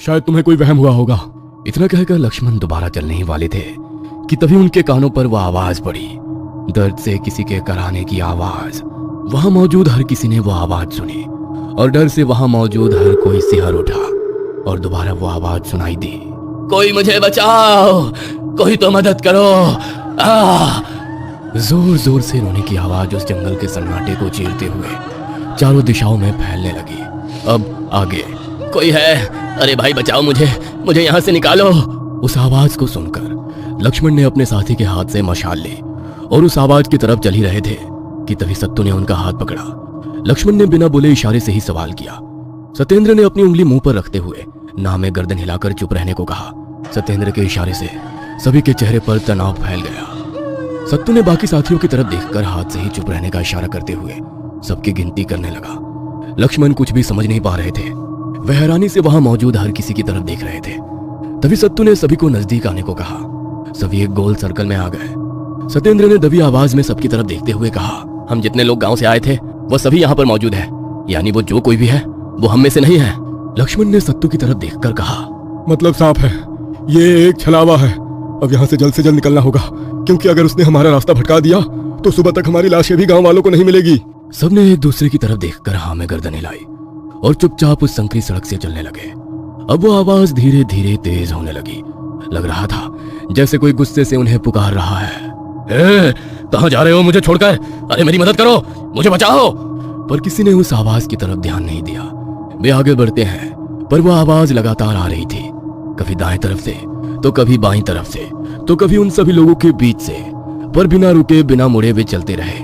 शायद तुम्हें कोई वहम हुआ होगा। इतना कहकर लक्ष्मण दोबारा चलने ही वाले थे कि तभी उनके कानों पर वह आवाज पड़ी, दर्द से किसी के कराने की आवाज। वहां मौजूद हर किसी ने वो आवाज सुनी और डर से वहां मौजूद हर कोई सिहर उठा और दोबारा वो आवाज सुनाई दी, कोई मुझे बचाओ, कोई तो मदद करो। जोर जोर से रोने की आवाज उस जंगल के सन्नाटे को चीरते हुए चारों दिशाओं में फैलने लगी। अब आगे कोई है, अरे भाई बचाओ मुझे यहाँ से निकालो। उस आवाज को सुनकर लक्ष्मण ने अपने साथी के हाथ से मशाल ली और उस आवाज की तरफ चल ही रहे थे कि तभी सत्तू ने उनका हाथ पकड़ा। लक्ष्मण ने बिना बोले इशारे से ही सवाल किया। सत्येंद्र ने अपनी उंगली मुंह पर रखते हुए ना में गर्दन हिलाकर चुप रहने को कहा। सत्येंद्र के इशारे से सभी के चेहरे पर तनाव फैल गया। सत्तू ने बाकी साथियों की तरफ देखकर हाथ से ही चुप रहने का इशारा करते हुए सबकी गिनती करने लगा। लक्ष्मण कुछ भी समझ नहीं पा रहे थे, वह हैरानी से वहां मौजूद हर किसी की तरफ देख रहे थे। तभी सत्तू ने सभी को नजदीक आने को कहा। सभी एक गोल सर्कल में आ गए। सत्येंद्र ने दबी आवाज में सबकी तरफ देखते हुए कहा, हम जितने लोग गांव से आए थे वो सभी यहाँ पर मौजूद है, यानी वो जो कोई भी है वो हम में से नहीं है। लक्ष्मण ने सत्तू की तरफ देखकर कहा, मतलब साफ है ये एक छलावा है। अब यहाँ से जल्द निकलना होगा, क्योंकि अगर उसने हमारा रास्ता भटका दिया तो सुबह तक हमारी लाशें भी गांव वालों को नहीं मिलेगी। सबने एक दूसरे की तरफ देखकर हाँ में गर्दन हिलाई और चुपचाप उस संकरी सड़क से चलने लगे। अब वो आवाज धीरे धीरे तेज होने लगी। लग रहा था जैसे कोई गुस्से से उन्हें पुकार रहा है, कहां जा रहे हो मुझे छोड़कर, अरे मेरी मदद करो, मुझे बचाओ। पर किसी ने उस आवाज की तरफ ध्यान नहीं दिया। वे आगे बढ़ते हैं पर वो आवाज लगातार आ रही थी, कभी दाएं तरफ से तो कभी बाईं तरफ से तो कभी उन सभी लोगों के बीच से, पर बिना रुके बिना मुड़े वे चलते रहे।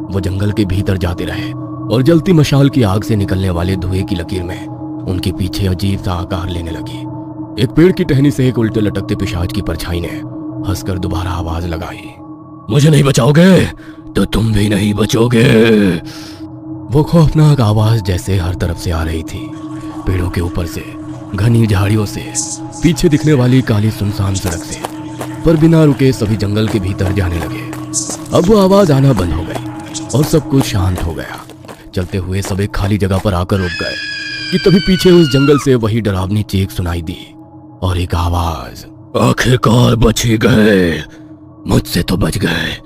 वो जंगल के भीतर जाते रहे और जलती मशाल की आग से निकलने वाले धुएं की लकीर में उनके पीछे अजीब सा आकार लेने लगी। एक पेड़ की टहनी से एक उल्टे लटकते पिशाच की परछाई ने हंसकर दोबारा आवाज लगाई, मुझे नहीं बचाओगे तो तुम भी नहीं बचोगे। वो खौफनाक आवाज जैसे हर तरफ से आ रही थी, पेड़ों के ऊपर से, घनी झाड़ियों से, पीछे दिखने वाली काली सुनसान सड़क से, पर बिना रुके सभी जंगल के भीतर जाने लगे। अब वो आवाज आना बंद हो गई और सब कुछ शांत हो गया। चलते हुए सब एक खाली जगह पर आकर रुक गए कि तभी पीछे उस जंगल से वही डरावनी चीख सुनाई दी और एक आवाज, आखिरकार बच ही गए, मुझसे तो बच गए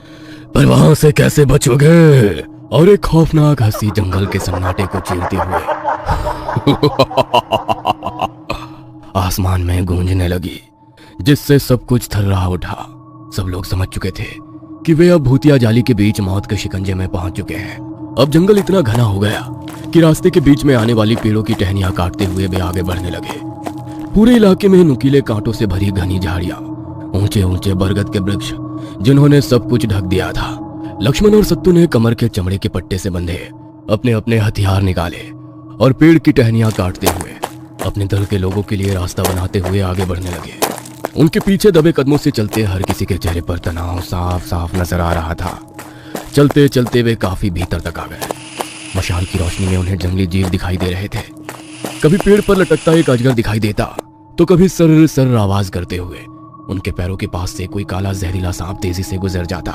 पर वहां से कैसे बचोगे। और एक खौफनाक हंसी जंगल के सन्नाटे को चीरते हुए आसमान में गूंजने लगी, जिससे सब कुछ थर्रा उठा। सब लोग समझ चुके थे कि वे अब भूतिया जाली के बीच मौत के शिकंजे में पहुंच चुके हैं। अब जंगल इतना घना हो गया कि रास्ते के बीच में आने वाली पेड़ों की टहनियां काटते हुए वे आगे बढ़ने लगे। पूरे इलाके में नुकीले कांटों से भरी घनी झाड़ियां, ऊंचे ऊंचे बरगद के वृक्ष जिन्होंने सब कुछ ढक दिया था। लक्ष्मण और सत्तू ने कमर के चमड़े के पट्टे से बंधे अपने अपने हथियार निकाले और पेड़ की टहनियां काटते हुए अपने दल के लोगों के लिए रास्ता बनाते हुए आगे बढ़ने लगे। उनके पीछे दबे कदमों से चलते हर किसी के चेहरे पर तनाव साफ साफ नजर आ रहा था। चलते चलते वे काफी भीतर तक आ गए। मशाल की रोशनी में उन्हें जंगली जीव दिखाई दे रहे थे। कभी पेड़ पर लटकता एक अजगर दिखाई देता तो कभी सर्र सर्र आवाज करते हुए उनके पैरों के पास से कोई काला जहरीला सांप तेजी से गुजर जाता।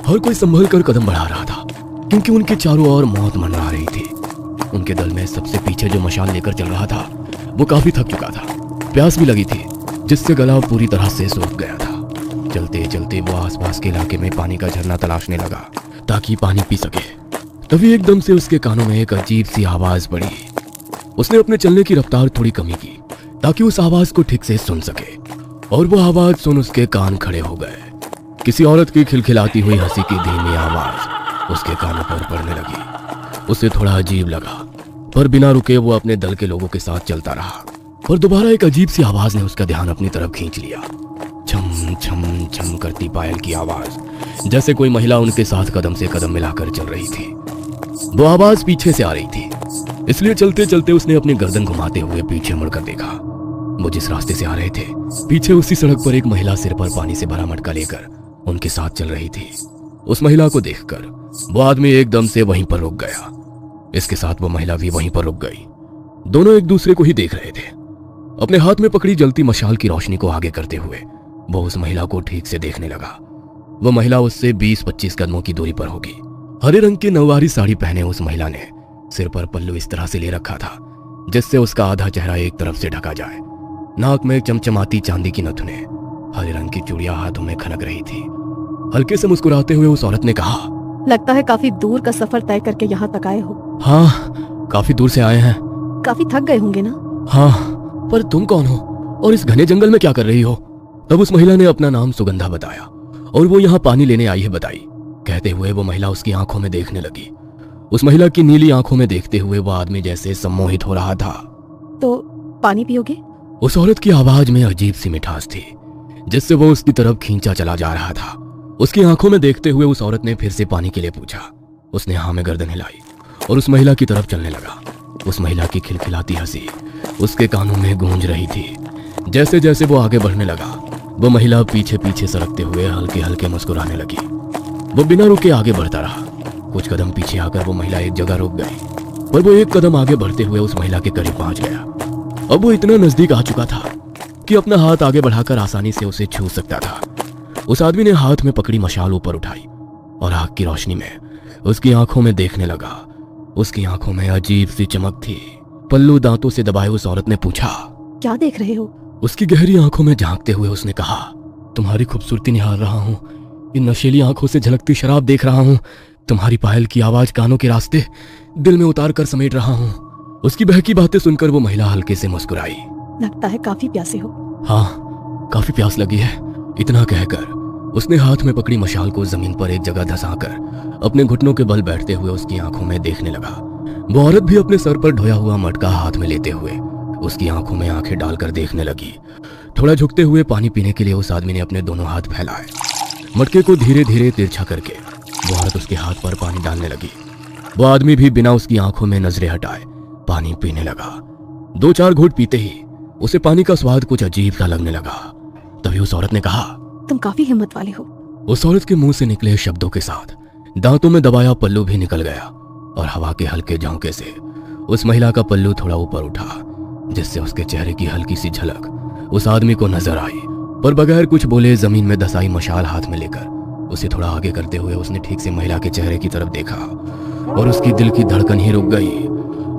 हर कोई संभल कर कदम बढ़ा रहा था, क्योंकि उनके चारों ओर मौत मंडरा रही थी। उनके दल में सबसे पीछे जो मशाल लेकर चल रहा था वो काफी थक चुका था, प्यास भी लगी थी, जिससे गला पूरी तरह से सूख गया था। चलते चलते वो आसपास के इलाके में पानी का झरना तलाशने लगा ताकि पानी पी सके। तभी एकदम से उसके कानों में एक अजीब सी आवाज पड़ी। उसने अपने चलने की रफ्तार थोड़ी कमी की ताकि उस आवाज को ठीक से सुन सके, और वो आवाज सुन उसके कान खड़े हो गए। किसी औरत की खिलखिलाती हुई हंसी की धीमी आवाज उसके कानों पर पड़ने लगी। उसे थोड़ा अजीब लगा, पर बिना रुके वो अपने दल के लोगों के साथ चलता रहा। पर दोबारा एक अजीब सी आवाज ने उसका ध्यान अपनी तरफ खींच लिया। छम छम छम करती पायल की आवाज, जैसे कोई महिला उनके साथ कदम से कदम मिलाकर चल रही थी। वो आवाज पीछे से आ रही थी, इसलिए चलते चलते उसने अपनी गर्दन घुमाते हुए पीछे मुड़कर देखा। वो जिस रास्ते से आ रहे थे, पीछे उसी सड़क पर एक महिला सिर पर पानी से भरा मटका लेकर उनके साथ चल रही थी। उस महिला को देखकर वो आदमी एकदम से वहीं पर रुक गया। इसके साथ वो महिला भी वहीं पर रुक गई। दोनों एक दूसरे को ही देख रहे थे। अपने हाथ में पकड़ी जलती मशाल की रोशनी को आगे करते हुए वो उस महिला को ठीक से देखने लगा। वो महिला उससे 20-25 कदमों की दूरी पर होगी। हरे रंग की नौवारी साड़ी पहने उस महिला ने सिर पर पल्लू इस तरह से ले रखा था जिससे उसका आधा चेहरा एक तरफ से ढका जाए नाक में चमचमाती चांदी की नथुने, हरे रंग की चूड़ियां हाथों में खनक रही थी। हल्के से मुस्कुराते हुए उस औरत ने कहा, लगता है काफी दूर का सफर तय करके यहाँ तक आए हो। हाँ, काफी दूर से आए हैं। काफी थक गए होंगे ना? हाँ, पर तुम कौन हो और इस घने जंगल में क्या कर रही हो? तब उस महिला ने अपना नाम सुगंधा बताया और वो यहाँ पानी लेने आई है बताई। कहते हुए वो महिला उसकी आंखों में देखने लगी। उस महिला की नीली आंखों में देखते हुए वो आदमी जैसे सम्मोहित हो रहा था। तो पानी पियोगे? उस औरत की आवाज में अजीब सी मिठास थी जिससे वो उसकी तरफ खींचा चला जा रहा था। उसकी आंखों में देखते हुए उस औरत ने फिर से पानी के लिए पूछा। उसने हाँ में गर्दन हिलाई और उस महिला की तरफ चलने लगा। उस महिला की खिलखिलाती हंसी उसके कानों में गूंज रही थी। जैसे जैसे वो आगे बढ़ने लगा, वो महिला पीछे पीछे सरकते हुए हल्के हल्के मुस्कुराने लगी। वो बिना रुके आगे बढ़ता रहा। कुछ कदम पीछे आकर वो महिला एक जगह रुक गई, पर वो एक कदम आगे बढ़ते हुए उस महिला के करीब पहुंच गया। अब वो इतना नजदीक आ चुका था कि अपना हाथ आगे बढ़ाकर आसानी से उसे छू सकता था। उस आदमी ने हाथ में पकड़ी मशाल ऊपर उठाई और आग की रोशनी में उसकी आंखों में देखने लगा। उसकी आंखों में अजीब सी चमक थी। पल्लू दांतों से दबाए उस औरत ने पूछा, क्या देख रहे हो? उसकी गहरी आंखों में झांकते हुए उसने कहा, तुम्हारी खूबसूरती निहार रहा हूं। इन नशीली आंखों से झलकती शराब देख रहा हूं। तुम्हारी पायल की आवाज कानों के रास्ते दिल में उतार कर समेट रहा हूं। उसकी बहकी बातें सुनकर वो महिला हल्के से मुस्कुराई। लगता है काफी प्यासे हो। हाँ, काफी प्यास लगी है। इतना कहकर उसने हाथ में पकड़ी मशाल को जमीन पर एक जगह धंसाकर अपने घुटनों के बल बैठते हुए उसकी आंखों में देखने लगा। वो औरत भी अपने सर पर ढोया हुआ मटका हाथ में लेते हुए उसकी आंखों में आंखें डालकर देखने लगी। थोड़ा झुकते हुए पानी पीने के लिए उस आदमी ने अपने दोनों हाथ फैलाए। मटके को धीरे धीरे तिरछा करके वो औरत उसके हाथ पर पानी डालने लगी। वो आदमी भी बिना उसकी आंखों में नजरें हटाए पानी पीने लगा। 2-4 घूंट पीते ही उसे पानी का स्वाद कुछ अजीब सा लगने लगा। तभी उस औरत ने कहा, तुम काफी हिम्मत वाले हो। उस औरत के मुंह से निकले शब्दों के साथ दांतों में दबाया पल्लू भी निकल गया और हवा के हल्के झोंके से उस महिला का पल्लू थोड़ा ऊपर उठा, जिससे उसके चेहरे की हल्की सी झलक उस आदमी को नजर आई। पर बगैर कुछ बोले जमीन में धसाई मशाल हाथ में लेकर उसे थोड़ा आगे करते हुए उसने ठीक से महिला के चेहरे की तरफ देखा और उसकी दिल की धड़कन ही रुक गई।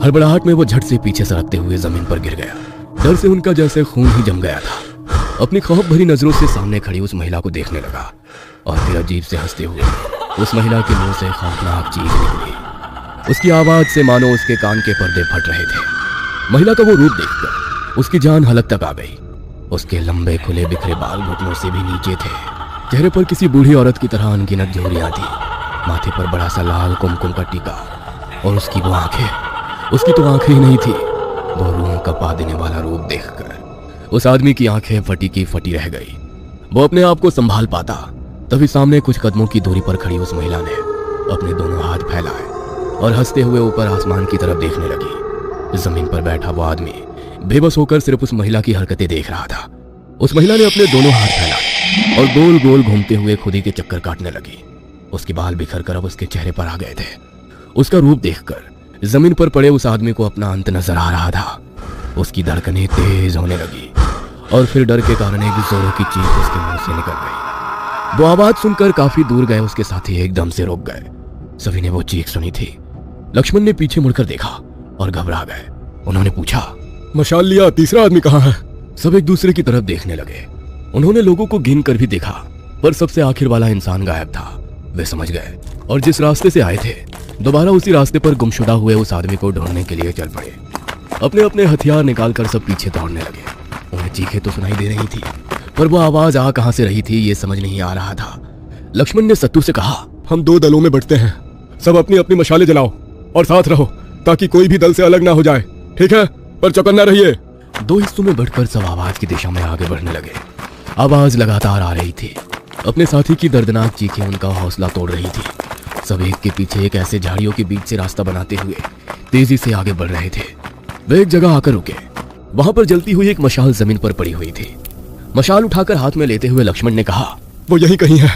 हड़बड़ाहट में वो झट से पीछे सरकते हुए जमीन पर गिर गया। डर से उनका जैसे खून ही जम गया था। अपनी खौफ भरी नजरों से सामने खड़ी उस महिला को देखने लगा और फिर अजीब से हंसते हुए उस महिला के मुंह से खौफनाक चीख निकली। उसकी आवाज से मानो उसके कान के पर्दे फट रहे थे। महिला का वो रूप देखकर उसकी जान हलक तक आ गई। उसके लंबे खुले बिखरे बाल घुटनों से भी नीचे थे। चेहरे पर किसी बूढ़ी औरत की तरह अनगिनत झुर्रियां थी। माथे पर बड़ा सा लाल कुमकुम का टीका और उसकी वो आंखें, उसकी तो आंखें ही नहीं थी। वो रूह कपा देने वाला रूप देखकर उस आदमी की आंखें फटी की फटी रह गई। वो अपने आप को संभाल पाता तभी सामने कुछ कदमों की दूरी पर खड़ी उस महिला ने अपने दोनों हाथ फैलाए और हंसते हुए ऊपर आसमान की तरफ देखने लगी। जमीन पर बैठा वो आदमी बेबस होकर सिर्फ उस महिला की हरकतें देख रहा था। उस महिला ने अपने दोनों हाथ फैलाए और गोल गोल घूमते हुए खुद ही के चक्कर काटने लगी। उसके बाल बिखर कर अब उसके चेहरे पर आ गए थे। उसका रूप देखकर जमीन पर पड़े उस आदमी को अपना अंत नजर आ रहा था। उसकी धड़कनें तेज होने लगी और फिर डर के कारण एक जोरों की चीख उसके मुंह से निकल गई। वो आवाज सुनकर काफी दूर गए उसके साथी एकदम से रुक गए। सभी ने वो चीख सुनी थी। लक्ष्मण ने पीछे मुड़कर देखा और घबरा गए। उन्होंने पूछा, मशाल लिया, तीसरा आदमी कहाँ है? सब एक दूसरे की तरफ देखने लगे। उन्होंने लोगों को गिन कर भी देखा पर सबसे आखिर वाला इंसान गायब था। वे समझ गए और जिस रास्ते से आए थे दोबारा उसी रास्ते पर गुमशुदा हुए उस आदमी को ढूंढने के लिए चल पड़े। अपने अपने हथियार निकालकर सब पीछे दौड़ने लगे। उन्हें चीखें तो सुनाई दे रही थी पर वो आवाज आ कहां से रही थी ये समझ नहीं आ रहा था। लक्ष्मण ने सत्तू से कहा, हम 2 दलों में बंटते हैं। सब अपनी अपनी मशालें जलाओ और साथ रहो ताकि कोई भी दल से अलग ना हो जाए, ठीक है? पर चौकन्ना रहिए। 2 हिस्सों में बढ़कर सब आवाज की दिशा में आगे बढ़ने लगे। आवाज लगातार आ रही थी। अपने साथी की दर्दनाक चीखें उनका हौसला तोड़ रही थी। सब एक के पीछे एक ऐसे झाड़ियों के बीच से रास्ता बनाते हुए तेजी से आगे बढ़ रहे थे। वे एक जगह आकर रुके। वहां पर जलती हुई एक मशाल जमीन पर पड़ी हुई थी। मशाल उठाकर हाथ में लेते हुए लक्ष्मण ने कहा, वो यहीं कहीं है।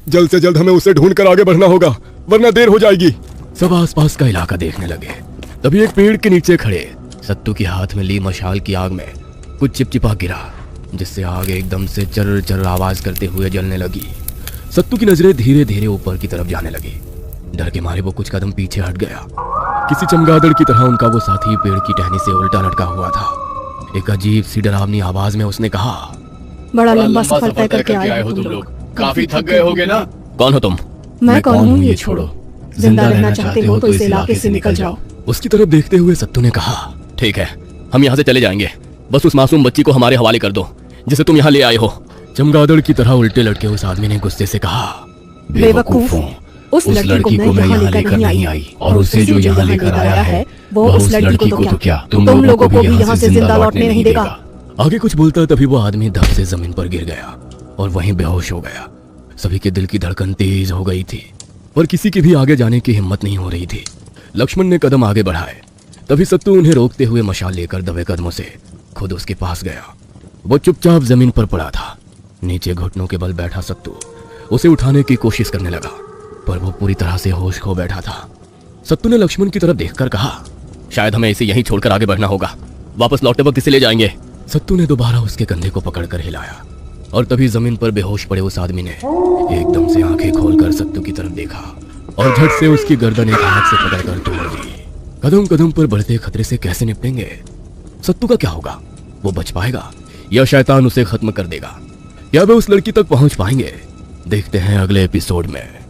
जल्द से जल्द हमें उसे ढूंढकर आगे बढ़ना होगा वरना देर हो जाएगी। सब आसपास का इलाका देखने लगे। तभी एक पेड़ के नीचे खड़े सत्तू के हाथ में ली मशाल की आग में कुछ चिपचिपा गिरा, जिससे आग एकदम से चर्र चर्र आवाज करते हुए जलने लगी। सत्तू की नजरें धीरे धीरे ऊपर की तरफ जाने लगी। डर के मारे वो कुछ कदम पीछे हट गया। किसी चमगादड़ की तरह उनका वो साथी पेड़ की टहनी से उल्टा लटका हुआ था। एक अजीब सी डरावनी आवाज में उसने कहा, बड़ा लंबा सफर तय करके आए हो तुम लोग। काफी थक गए होगे ना? कौन हो तुम? मैं कौन हूँ ये छोड़ो। जिंदा रहना चाहते हो तो इस इलाके से निकल जाओ। उसकी तरफ देखते हुए सत्तू ने कहा, ठीक है, हम यहाँ से चले जाएंगे, बस उस मासूम बच्ची को हमारे हवाले कर दो जिसे तुम यहाँ ले आए हो। चमगादड़ की तरह उल्टे लटके उस आदमी ने गुस्से से कहा, बेवकूफ, उस लड़की को मैं यहाँ लेकर नहीं आई, और उसे जो यहाँ लेकर आया है वो उस लड़की को तो क्या तुम लोगों को भी यहाँ से जिंदा लौटने नहीं देगा। आगे कुछ बोलता तभी वो आदमी धड़ से जमीन पर गिर गया और वहीं बेहोश हो गया। सभी के दिल की धड़कन तेज हो गई थी, पर किसी की भी आगे जाने की हिम्मत नहीं हो रही थी। लक्ष्मण ने कदम आगे बढ़ाए, तभी सत्तू उन्हें रोकते हुए मशाल लेकर दबे कदमों से खुद उसके पास गया। वो चुपचाप जमीन पर पड़ा था, नीचे घुटनों के बल बैठा सत्तू उसे उठाने की कोशिश करने लगा, पर वो पूरी तरह से होश खो बैठा था। सत्तू ने लक्ष्मण की तरफ देखकर कहा, शायद हमें इसे यहीं छोड़कर आगे बढ़ना होगा, वापस लौटते वक्त इसे ले जाएंगे। सत्तू ने दोबारा उसके कंधे को पकड़कर हिलाया और तभी जमीन पर बेहोश पड़े उस आदमी ने एकदम से आंखें खोलकर सत्तू की तरफ देखा और झट से उसकी गर्दन एक हाथ से पकड़कर तोड़ दी। कदम कदम पर बढ़ते खतरे से कैसे निपटेंगे? सत्तू का क्या होगा? वो बच पाएगा या शैतान उसे खत्म कर देगा? क्या वे उस लड़की तक पहुंच पाएंगे? देखते हैं अगले एपिसोड में।